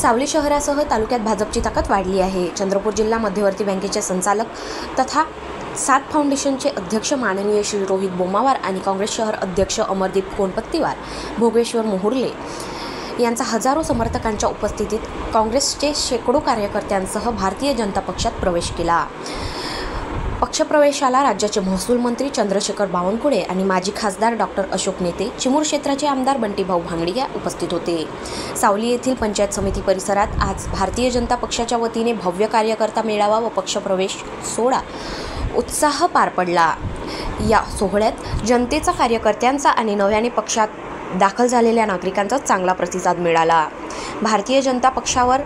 सावली शहरासह तालुक्यात भाजपची ताकद वाढली आहे। चंद्रपूर जिल्हा मध्यवर्ती बँकेचे संचालक तथा सात फाउंडेशनचे अध्यक्ष माननीय श्री रोहित बोमावार आणि काँग्रेस शहर अध्यक्ष अमरदीप कोणपत्तीवार, भोगेश्वर मोहुर्ले यांचा हजारो समर्थकांच्या उपस्थितीत काँग्रेसचे शेकडो कार्यकर्त्यांसह भारतीय जनता पक्षात प्रवेश केला। पक्षप्रवेशाला राज्याचे महसूल मंत्री चंद्रशेखर बावनकुळे आणि माजी खासदार डॉक्टर अशोक नेते, चिमूर क्षेत्राचे आमदार बंटीभाऊ भांगडिया उपस्थित होते। सावली येथील पंचायत समिती परिसरात आज भारतीय जनता पक्षाच्या वतीने भव्य कार्यकर्ता मेळावा व पक्षप्रवेश सोहळा उत्साह पार पडला। या सोहळ्यात जनतेचा, कार्यकर्त्यांचा आणि नव्याने पक्षात दाखल झालेल्या नागरिकांचा चांगला प्रतिसाद मिळाला। भारतीय जनता पक्षावर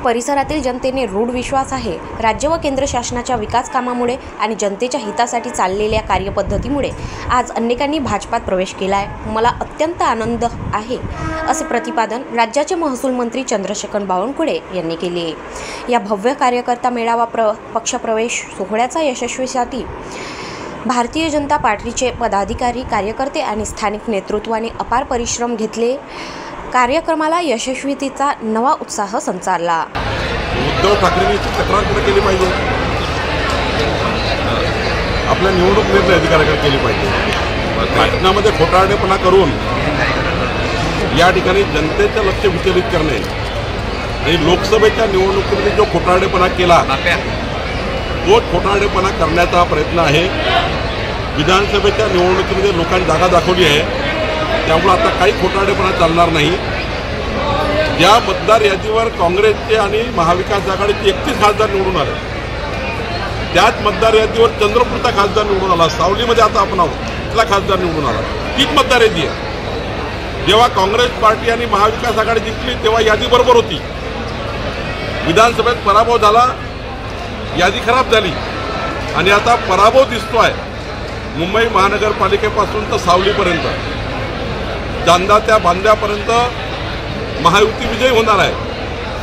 परिसरातील जनतेने रूढ विश्वास आहे। राज्य व केंद्र शासनाच्या विकास कामामुळे आणि जनतेच्या हितासाठी चाललेल्या कार्यपद्धतीमुळे आज अनेकांनी भाजपात प्रवेश केलाय। मला अत्यंत आनंद आहे असे प्रतिपादन राज्याचे महसूल मंत्री चंद्रशेखर बावनकुळे यांनी केले। या भव्य कार्यकर्ता मेळावा पक्षप्रवेश सोहळ्याचा यशस्वीसाठी भारतीय जनता पार्टीचे पदाधिकारी, कार्यकर्ते आणि स्थानिक नेतृत्वाने अपार परिश्रम घेतले। कार्यक्रमाला यशस्वीतेचा नवा उत्साह संचारला। उद्धव ठाकरेंची तक्रार केली पाहिजे, आपल्या निवडणूक निर्णय अधिकाऱ्याकडे केली पाहिजे। भाषणामध्ये खोटारडेपणा करून या ठिकाणी जनतेचं लक्ष विचलित करणे आणि लोकसभेच्या निवडणुकीमध्ये जो खोटारडेपणा केला तो खोटारडेपणा करण्याचा प्रयत्न आहे। विधानसभेच्या निवडणुकीमध्ये लोकांनी जागा दाखवली आहे, त्यामुळे आता काही खोटारडेपणा चालणार नाही। या मतदार यादीवर काँग्रेसचे आणि महाविकास आघाडीचे 31 खासदार निवडून आले, त्याच मतदार यादीवर चंद्रपूरचा खासदार निवडून आला, सावलीमध्ये आता आपण आहोत तिथला खासदार निवडून आला। तीच मतदार यादी आहे। जेव्हा काँग्रेस पार्टी आणि महाविकास आघाडी जिंकली तेव्हा यादी बरोबर होती, विधानसभेत पराभव झाला, यादी खराब झाली आणि आता पराभव दिसतोय। मुंबई महानगरपालिकेपासून तर सावलीपर्यंत, चांदा त्या बांद्यापर्यंत महायुती विजयी होणार आहे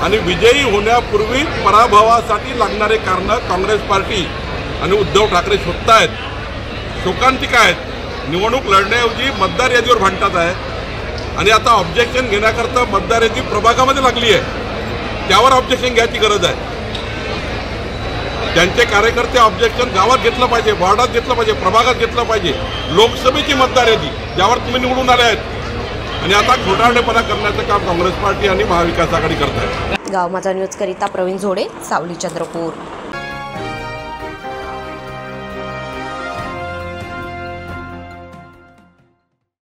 आणि विजयी होण्यापूर्वी पराभवासाठी लागणारे कारणं काँग्रेस पार्टी आणि उद्धव ठाकरे शोधत आहेत, शोकांतिक आहेत। निवडणूक लढण्याऐवजी मतदार यादीवर भांडतात आहे आणि आता ऑब्जेक्शन घेण्याकरता मतदार यादी प्रभागामध्ये लागली आहे, त्यावर ऑब्जेक्शन घ्यायची गरज आहे। त्यांचे कार्यकर्ते ऑब्जेक्शन गावात घेतलं पाहिजे, वार्डात घेतलं पाहिजे, प्रभागात घेतलं पाहिजे। लोकसभेची मतदार यादी ज्यावर तुम्ही निवडून आले आहेत आणि आता खोटारडेपणा करण्याचं काम काँग्रेस पार्टी आणि महाविकास आघाडी करत आहे। गाव माझा न्यूज करिता प्रवीण झोडे, सावली, चंद्रपूर।